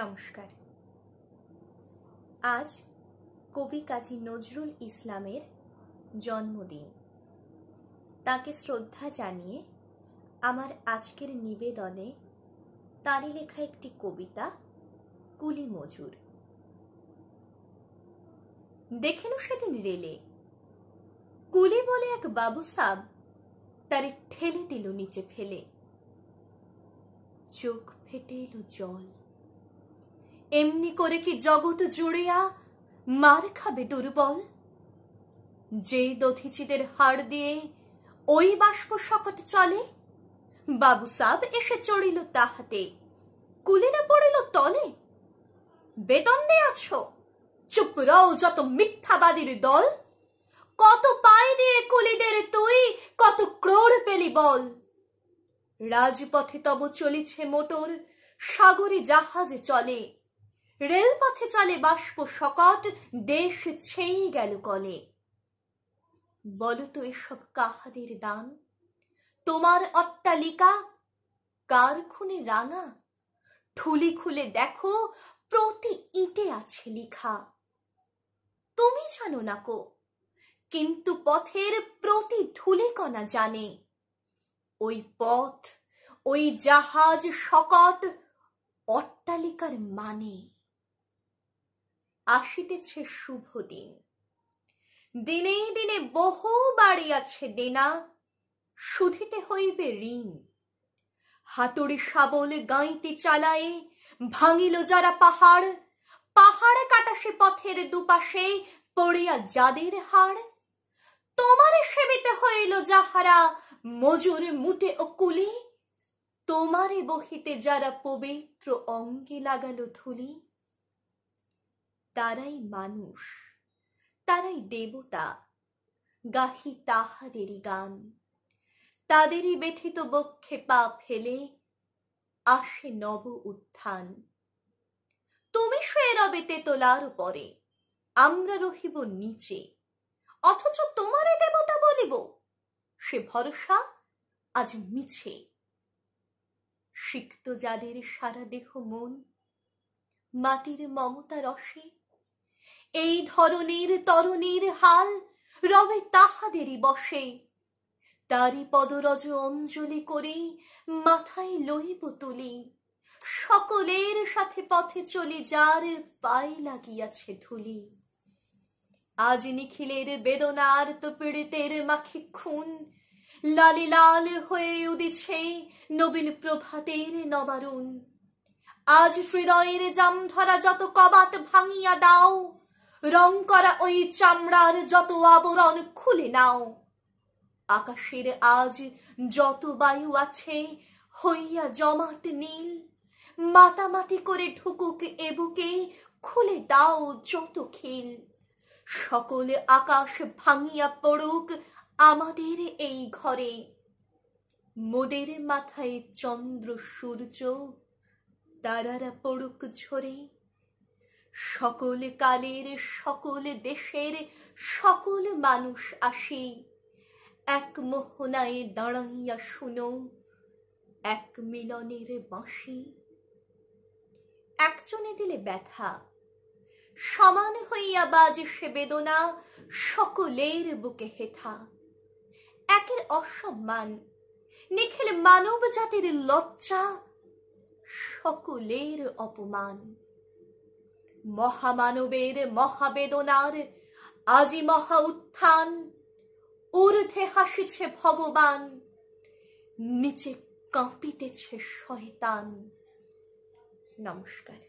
নমস্কার। আজ কবি কাজী নজরুল ইসলামের জন্মদিন। তাকে শ্রদ্ধা জানিয়ে আমার আজকের নিবেদনে তারই লেখা একটি কবিতা, কুলি মজুর। দেখেন সেদিন রেলে কুলি বলে এক বাবু সাব তারে ঠেলে দিল নিচে ফেলে। চোখ ফেটে এলো জল। এমনি করে কি জগৎ জুড়িয়া মার খাবে দুর্বল? যে দধিচিদের হাড় দিয়ে ওই বাষ্প শকট চলে, বাবু সাব এসে চড়িল তাহাতে, কুলিরা পড়িল তলে। বেতন দেয়াছ, চুপ রও যত মিথ্যাবাদীর দল। কত পাই দিয়ে কুলিদের তুই, কত ক্রোড় পেলি বল। রাজপথে তব চলিছে মোটর, সাগরে জাহাজ চলে। রেলপথে চলে বাষ্প শকট, দেশ ছেয়ে গেল কলে। বলতো এসব কাহাদের দান? তোমার অট্টালিকা কার খুনে রাঙা? ঠুলি খুলে দেখো, প্রতি ইটে আছে লিখা। তুমি জানো না কো, কিন্তু পথের প্রতি ধুলি কণা জানে। ওই পথ, ওই জাহাজ শকট, অট্টালিকার মানে। আসিতেছে শুভ দিন, দিনে দিনে বহু বাড়ি আছে দেনা, শুধিতে হইবে ঋণ। হাতুড়ি শাবল গাঁইতে চালায়ে ভাঙিল যারা পাহাড়, পাহাড় কাটা সে পথের দুপাশে পড়িয়া যাদের হাড়। তোমারে সেবিতে হইল যাহারা মজুর মুটে ও কুলি, তোমারে বহিতে যারা পবিত্র অঙ্গে লাগালো ধুলি। তারাই মানুষ, তারাই দেবতা, গাহি তাহাদেরই গান। তাদেরই ব্যথিত বক্ষে পা ফেলে আসে নব উত্থান। তুমি শুয়ে রবে তেতলার উপরে, আমরা রহিব নিচে। অথচ তোমারে দেবতা বলিব, সে ভরসা আজ মিছে। সিক্ত যাদের সারা দেহ মন মাটির মমতা রসে, এই ধরনের তরুণীর হাল রবে তাহাদেরই বসে। তারি পদরজ অঞ্জলি করে মাথায় লইব তুলি, সকলের সাথে পথে চলি যার পায়ে লাগিয়াছে ধুলি। আজ নিখিলের বেদনার তো পীড়িতের মাখে খুন, লালে লাল হয়ে উদিছে নবীন প্রভাতের নবারুণ। আজ হৃদয়ের জামধরা যত কবাট ভাঙিয়া দাও, রং করা ওই চামড়ার যত আবরণ খুলে নাও। আকাশের আজ যত বায়ু আছে হইয়া জমাট নীল, মাতামাতি করে ঢুকুক এ বুকে, খুলে দাও যত খিল। সকল আকাশ ভাঙিয়া পড়ুক আমাদের এই ঘরে, মোদের মাথায় চন্দ্র সূর্য তারারা পড়ুক ঝরে। সকল কালের সকল দেশের সকল মানুষ আসি, এক মোহনায় দাঁড়াইয়া শুনো এক মিলনের বাঁশি। একজনে দিলে ব্যথা, সমান হইয়া বাজে সে বেদনা সকলের বুকে হেথা। একের অসম্মান, নিখিল মানব জাতির লজ্জা, সকলের অপমান। মহামানবের মহাবেদনার আজি মহা উত্থান, ঊর্ধ্বে হাসিছে ভগবান, নিচে কাঁপিতেছে শয়তান। নমস্কার।